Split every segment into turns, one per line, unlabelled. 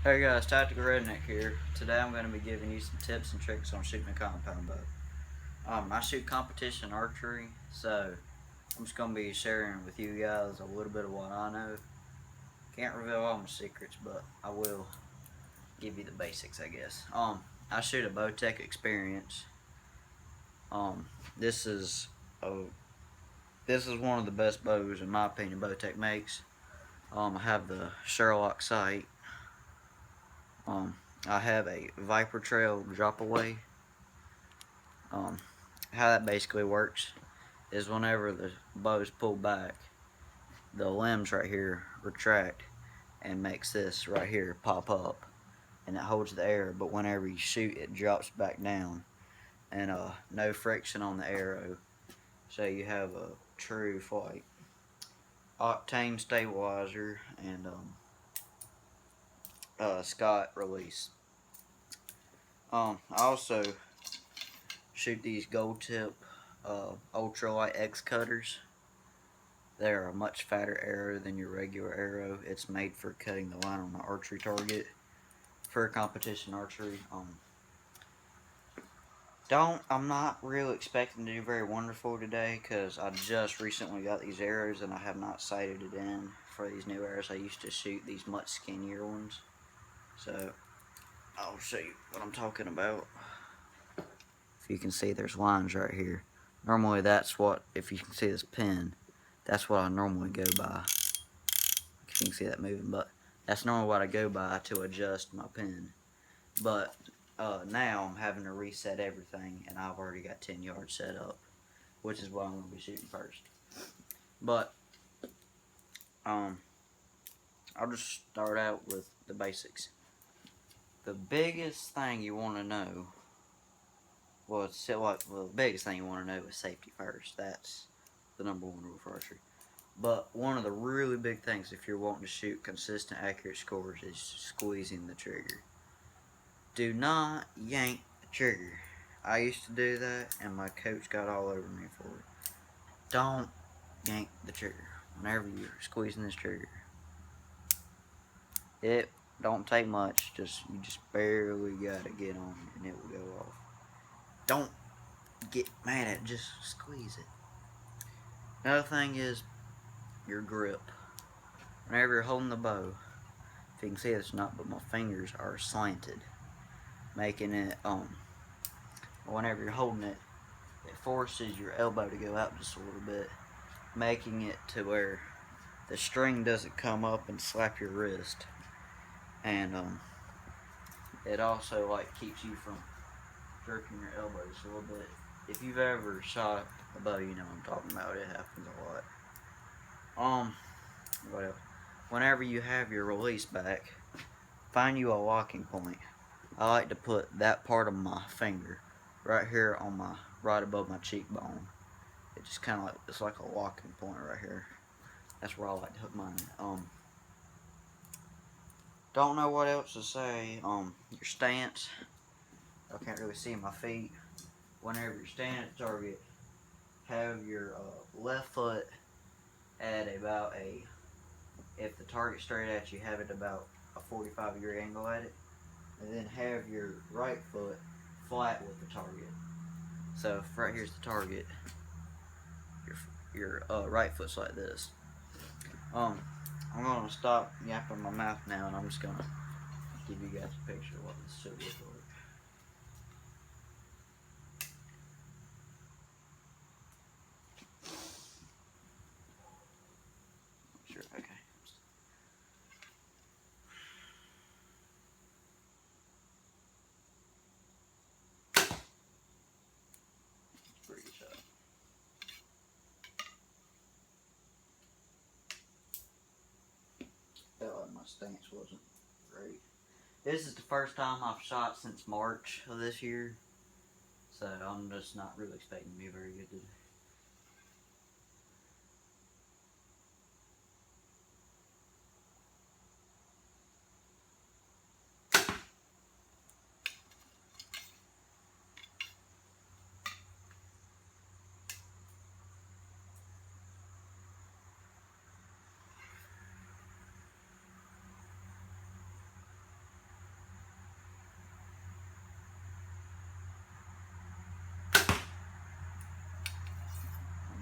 Hey guys, Tactical Redneck here. Today I'm going to be giving you some tips and tricks on shooting a compound bow. I shoot competition archery, so I'm just going to be sharing with you guys a little bit of what I know. Can't reveal all my secrets, but I will give you the basics, I guess. I shoot a Bowtech Experience. Um, this is a this is one of the best bows in my opinion Bowtech makes. I have the Sherlock sight. Um, I have a Viper Trail drop away. Um, how that basically works is whenever the bow is pulled back, the limbs right here retract and makes this right here pop up, and it holds the air. But whenever you shoot, it drops back down, and no friction on the arrow, so you have a true flight. Octane stabilizer and Scott release. I also shoot these gold tip ultralight X cutters. They're a much fatter arrow than your regular arrow. It's made for cutting the line on the archery target for competition archery. I'm not really expecting to do very wonderful today because I just recently got these arrows and I have not sighted it in for these new arrows. I used to shoot these much skinnier ones. So I'll show you what I'm talking about. If you can see, there's lines right here. Normally that's what, if you can see this pin, that's what I normally go by. If you can see that moving, but that's normally what I go by to adjust my pin. But now I'm having to reset everything, and I've already got 10 yards set up, which is what I'm going to be shooting first. But I'll just start out with the basics. The biggest thing you want to know, the biggest thing you want to know is safety first. That's the number one rule for archery. But one of the really big things if you're wanting to shoot consistent, accurate scores is squeezing the trigger. Do not yank the trigger. I used to do that, and my coach got all over me for it. Don't yank the trigger whenever you're squeezing this trigger. It don't take much. You just barely gotta get on it, and it will go off. Don't get mad at it. Just squeeze it. Another thing is your grip. Whenever you're holding the bow, if you can see it's not, but my fingers are slanted, making it whenever you're holding it, it forces your elbow to go out just a little bit, making it to where the string doesn't come up and slap your wrist, and it also keeps you from jerking your elbow just a little bit. If you've ever shot a bow, you know what I'm talking about. It happens a lot. What else? Whenever you have your release back, find you a locking point. I like to put that part of my finger right here on right above my cheekbone. It just kind of it's like a locking point right here. That's where I like to hook mine. Don't know what else to say. Your stance. I can't really see my feet. Whenever you're standing at the target, have your left foot at about if the target's straight at you, have it about a 45-degree angle at it, and then have your right foot flat with the target. So if right here's the target, your right foot's like this. I'm gonna stop yapping my mouth now, and I'm just gonna give you guys a picture of what this should look like. Sure, okay. Pretty good shot. Felt like my stance wasn't great. This is the first time I've shot since March of this year, so I'm just not really expecting to be very good today.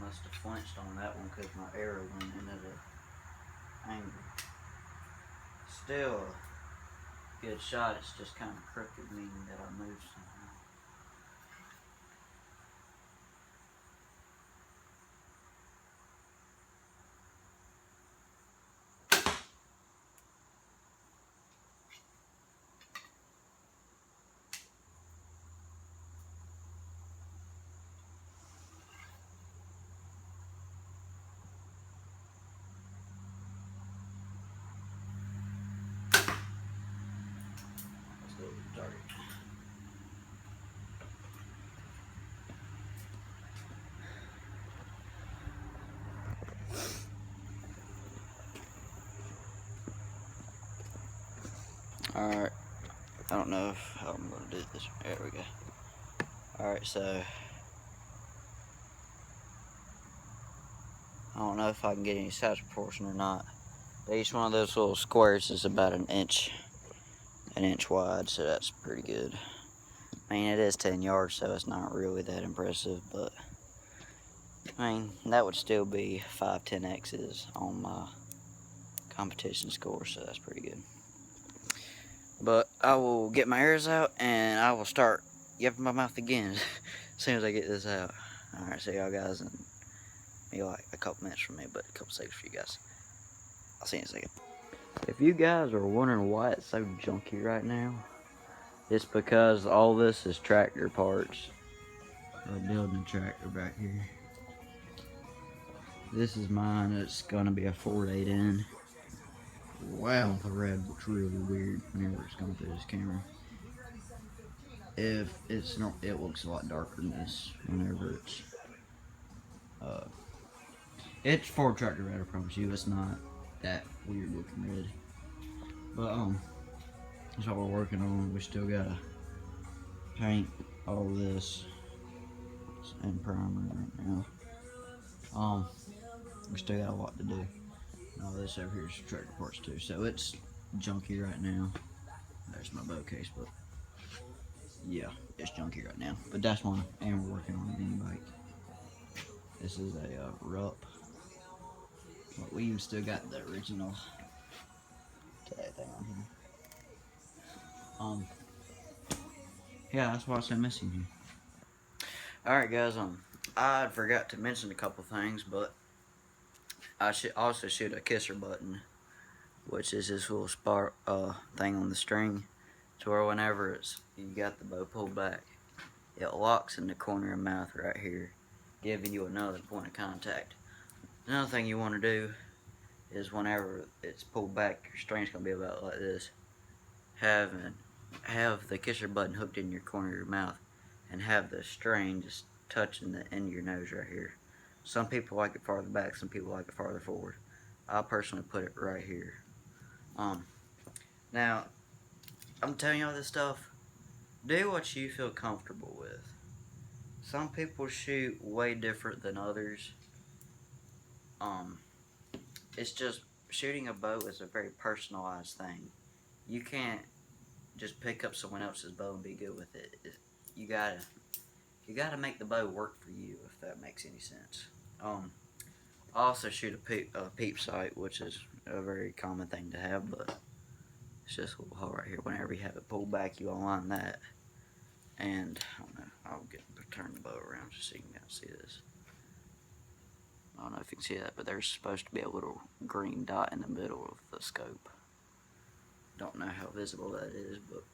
must have flinched on that one because my arrow went into the angle. Still a good shot, it's just kind of crooked, meaning that I moved somehow. Let's go with the target. Alright, I don't know how I'm going to do this. There we go. Alright, so I don't know if I can get any size proportion or not. But each one of those little squares is about an inch wide, so that's pretty good. I mean, it is 10 yards, so it's not really that impressive, but I mean, that would still be 5-10 X's on my competition score, so that's pretty good. But I will get my arrows out and I will start yapping my mouth again as soon as I get this out. Alright, see y'all guys in maybe like a couple minutes from me, but a couple seconds for you guys. I'll see you in a second. If you guys are wondering why it's so junky right now, it's because all this is tractor parts. We're building a tractor back here. This is mine. It's gonna be a 4.8N. Wow, the red looks really weird whenever it's going through this camera. If it's not, it looks a lot darker than this whenever it's Ford tractor red, I promise you. It's not that weird looking red. But that's what we're working on. We still gotta paint all this and primer right now. We still got a lot to do. All this over here is tractor parts too, so it's junky right now. There's my bow case, but yeah, it's junky right now. But that's one, and we're working on a mini bike. This is a Rupp, but we even still got the original tag thing on here. Yeah, that's why it's so missing here. Alright guys, I forgot to mention a couple things, but I should also shoot a kisser button, which is this little spark thing on the string, to where whenever you got the bow pulled back, it locks in the corner of your mouth right here, giving you another point of contact. Another thing you want to do is whenever it's pulled back, your string's gonna be about like this. Have the kisser button hooked in your corner of your mouth, and have the string just touching the end of your nose right here. Some people like it farther back, some people like it farther forward. I personally put it right here. Now, I'm telling you all this stuff, do what you feel comfortable with. Some people shoot way different than others. It's just, shooting a bow is a very personalized thing. You can't just pick up someone else's bow and be good with it. You gotta make the bow work for you, if that makes any sense. I also shoot a peep sight, which is a very common thing to have, but it's just a little hole right here. Whenever you have it pulled back, you align that. And I don't know, I'll turn the bow around just so you can see this. I don't know if you can see that, but there's supposed to be a little green dot in the middle of the scope. Don't know how visible that is, but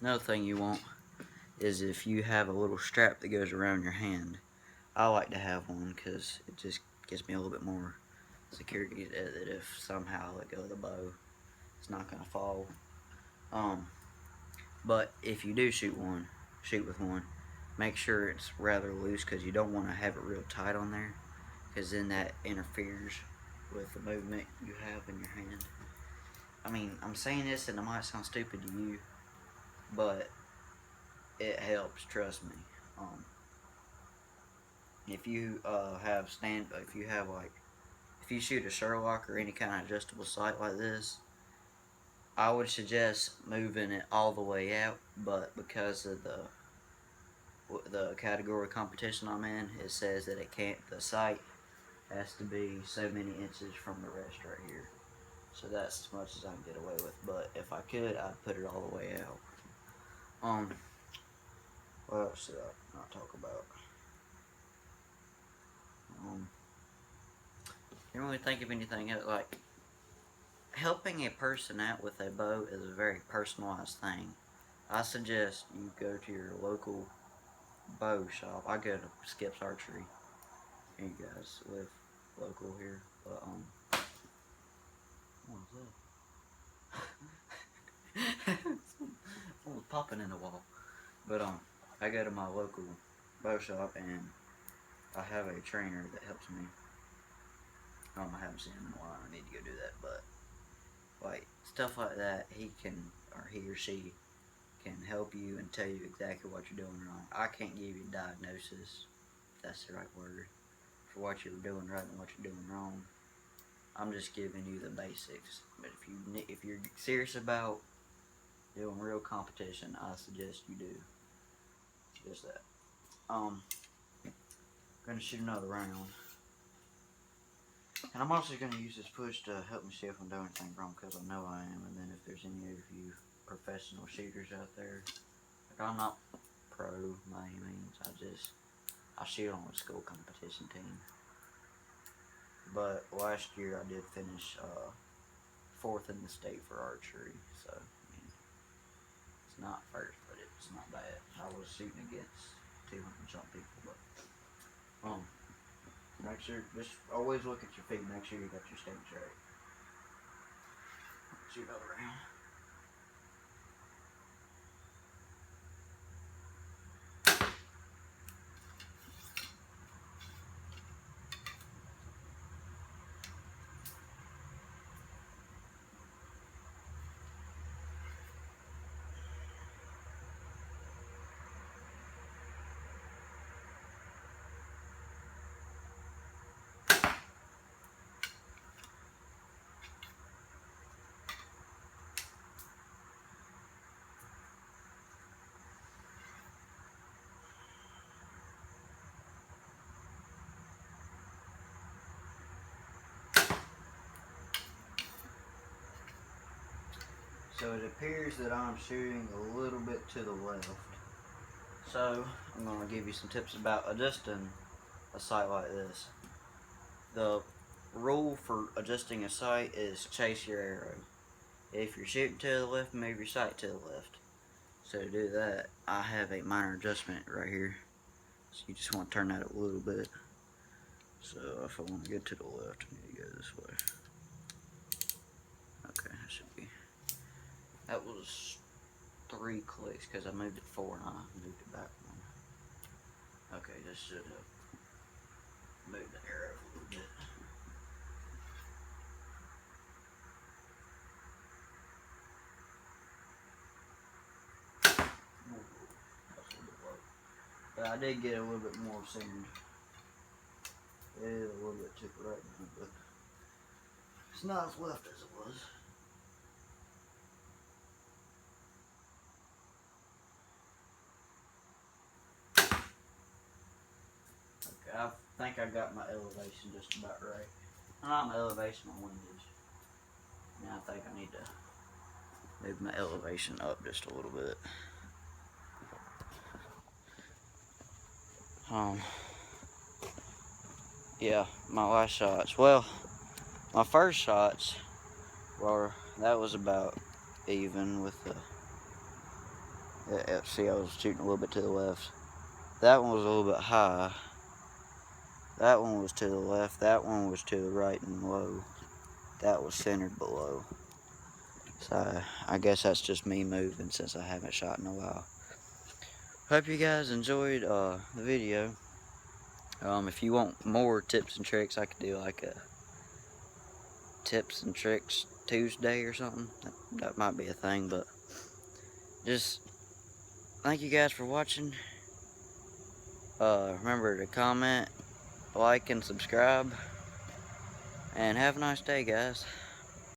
another thing you want is if you have a little strap that goes around your hand. I like to have one because it just gives me a little bit more security that if somehow I let go of the bow, it's not gonna fall. But if you do shoot with one, make sure it's rather loose, because you don't want to have it real tight on there, because then that interferes with the movement you have in your hand. I mean, I'm saying this and it might sound stupid to you, but it helps, trust me. If you if you shoot a Sherlock or any kind of adjustable sight like this, I would suggest moving it all the way out, but because of the the category competition I'm in, it says that the sight has to be so many inches from the rest right here. So that's as much as I can get away with. But if I could, I'd put it all the way out. What else should I not talk about? Can't really think of anything else. Like, helping a person out with a bow is a very personalized thing. I suggest you go to your local bow shop. I go to Skip's Archery. You guys live local here, but what was that? Someone's popping in the wall. But I go to my local bow shop and I have a trainer that helps me. I haven't seen him in a while. I need to go do that, but like stuff like that, he or she can help you and tell you exactly what you're doing wrong. I can't give you a diagnosis, if that's the right word, for what you're doing right and what you're doing wrong. I'm just giving you the basics. But if you're serious about doing real competition, I suggest you do just that. Gonna shoot another round. And I'm also going to use this push to help me see if I'm doing anything wrong, because I know I am. And then if there's any of you professional shooters out there, like I'm not pro by any means. I shoot on a school competition team. But last year I did finish 4th in the state for archery. So, I mean, it's not first, but it's not bad. I was shooting against 200 something people, but make sure, just always look at your feet. Make sure you got your stance right. Shoot another round. So it appears that I'm shooting a little bit to the left. So I'm going to give you some tips about adjusting a sight like this. The rule for adjusting a sight is chase your arrow. If you're shooting to the left, move your sight to the left. So to do that, I have a minor adjustment right here. So you just want to turn that a little bit. So if I want to get to the left, I need to go this way. Okay, that should be. That was 3 clicks because I moved it 4 and I moved it back 1. Okay, this should have moved the arrow a little bit. But I did get a little bit more centered. It is a little bit too right now, but it's not as left as it was. Okay, I think I got my elevation just about right. Not my elevation, my windage. Now I think I need to move my elevation up just a little bit. Yeah, my last shots. Well, my first shots were, that was about even with the, see, I was shooting a little bit to the left. That one was a little bit high. That one was to the left. That one was to the right and low. That was centered below. So I guess that's just me moving since I haven't shot in a while. Hope you guys enjoyed the video. If you want more tips and tricks, I could do like a tips and tricks Tuesday or something. That might be a thing, but just thank you guys for watching. Remember to comment, like, and subscribe. And have a nice day, guys.